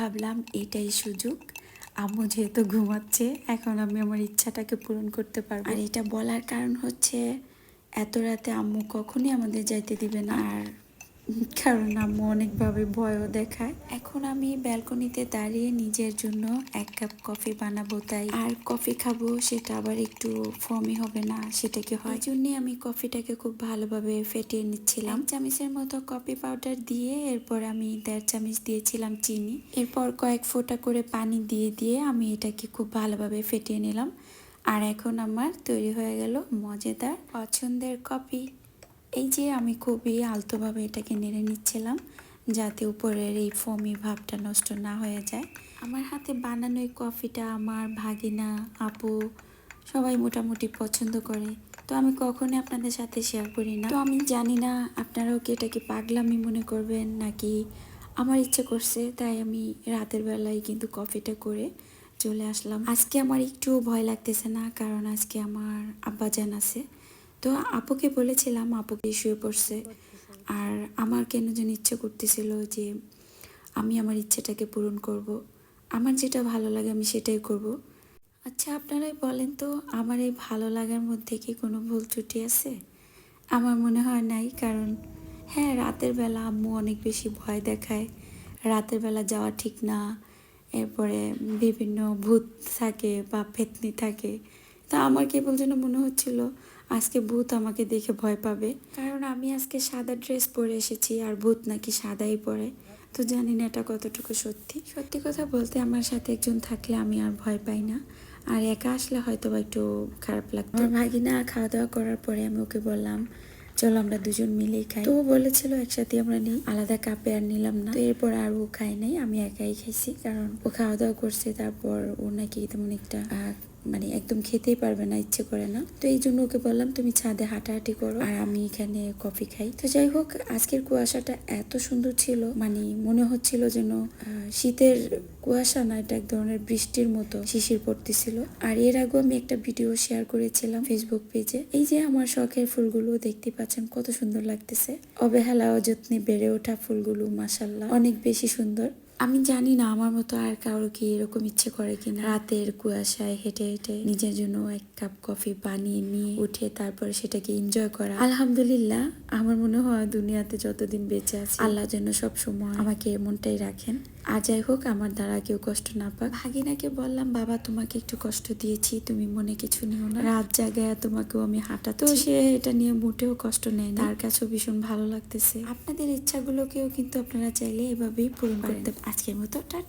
ভাবলাম এটাই সুযোগ, আম্মু যেহেতু ঘুমাচ্ছে এখন আমি আমার ইচ্ছাটাকে পূরণ করতে পারবো। আর এটা বলার কারণ হচ্ছে এত রাতে আম্মু কখনই আমাদের যাইতে দিবে না, আর কারণ আম্মু অনেকভাবে ভয়ও দেখায়। এখন আমি ব্যালকনিতে দাঁড়িয়ে নিজের জন্য 1 কাপ কফি বানাবো, তাই আর কফি খাবো সেটা আবার একটু ফর্মি হবে না, সেটা কি হয়, এই জন্যই আমি কফিটাকে খুব ভালোভাবে ফেটিয়ে নিচ্ছিলাম। 1 চামচের মতো কফি পাউডার দিয়ে এরপর আমি 1.5 চামচ দিয়েছিলাম চিনি, এরপর কয়েক ফোঁটা করে পানি দিয়ে দিয়ে আমি এটাকে খুব ভালোভাবে ফেটিয়ে নিলাম। আর এখন আমার তৈরি হয়ে গেল মজাদার পছন্দের কফি। এই যে আমি খুবই আলতোভাবে এটাকে নেড়ে নিচ্ছিলাম যাতে উপরের এই ফোমি ভাবটা নষ্ট না হয়ে যায়। আমার হাতে বানানো এই কফিটা আমার ভাগিনা, আপু সবাই মোটামুটি পছন্দ করে, তো আমি কখনোই আপনাদের সাথে শেয়ার করি না। তো আমি জানি না আপনারাও কি এটাকে পাগলামি মনে করবেন নাকি আমার ইচ্ছে করছে, তাই আমি রাতের বেলায় কিন্তু কফিটা করে চলে আসলাম। আজকে আমার একটু ভয় লাগতেছে না, কারণ আজকে আমার আব্বাজান আছে। তো আপুকে বলেছিলাম, আপুকে শুয়ে পড়ছে, আর আমার কেন যেন ইচ্ছে করতেছিল যে আমি আমার ইচ্ছেটাকে পূরণ করব, আমার যেটা ভালো লাগে আমি সেটাই করব। আচ্ছা আপনারাই বলেন তো, আমার এই ভালো লাগার মধ্যে কি কোনো ভুল ত্রুটি আছে? আমার মনে হয় নাই, কারণ হ্যাঁ রাতের বেলা আম্মু অনেক বেশি ভয় দেখায়, রাতের বেলা যাওয়া ঠিক না, এরপরে বিভিন্ন ভূত থাকে বা পেতনি থাকে। তা আমার কেবল যেন মনে হচ্ছিল আজকে ভূত আমাকে দেখে ভয় পাবে, কারণ আমি আজকে সাদা ড্রেস পরে এসেছি আর ভূত নাকি সাদাই পরে। তো জানি না এটা কতটুকু সত্যি। সত্যি কথা বলতে আমার সাথে একজন থাকলে আমি আর ভয় পাই না, আর একা আসলে হয়তো বা একটু খারাপ লাগতো। আমার ভাগিনা খাওয়া দাওয়া করার পরে আমি ওকে বললাম চলো আমরা দুজন মিলেই খাই, তো ও বলেছিল একসাথে আমরা নিই, আলাদা কাপে আর নিলাম না। তো এরপর আর ও খাই নাই, আমি একাই খাইছি, কারণ ও খাওয়া দাওয়া করছে, তারপর ও নাকি তেমন একটা মানে একদম খেতেই পারবে না, ইচ্ছে করে না। তো এই জন্য ওকে বললাম তুমি ছাদে হাঁটাহাঁটি করো আর আমি এখানে কফি খাই। তো যাই হোক, আজকের কুয়াশাটা এত সুন্দর ছিল, মানে মনে হচ্ছিল যেন শীতের কুয়াশা না, এটা এক ধরনের বৃষ্টির মতো শিশির পড়তেছিল। আর এর আগেও আমি একটা ভিডিও শেয়ার করেছিলাম ফেসবুক পেজে। এই যে আমার শখের ফুলগুলো দেখতে পাচ্ছেন কত সুন্দর লাগতেছে, অবহেলা অযত্নে বেড়ে ওঠা ফুলগুলো মাশাআল্লাহ অনেক বেশি সুন্দর। আমি জানি না আমার মতো আর কারো কি এরকম ইচ্ছে করে কিনা, রাতের কুয়াশায় হেঁটে হেঁটে নিজের জন্য 1 কাপ কফি বানিয়ে নিয়ে উঠে তারপরে সেটাকে এনজয় করা। আলহামদুলিল্লাহ, আমার মনে হয় দুনিয়াতে যতদিন বেঁচে আছি আল্লাহ যেন সব সময় আমাকে এমনটাই রাখেন। আর যাই হোক, আমার দ্বারা কেউ কষ্ট না পাক। ভাগিনাকে বললাম বাবা তোমাকে একটু কষ্ট দিয়েছি, তুমি মনে কিছু নিও না, রাত জাগায় তোমাকেও আমি হাঁটাচ্ছি। তো সে এটা নিয়ে মোটেও কষ্ট নেয় না, তার কাছেও ভীষণ ভালো লাগতেছে। আপনাদের ইচ্ছাগুলোকেও কিন্তু আপনারা চাইলে এভাবেই পূরণ করতে। আজকের মতো টাটা।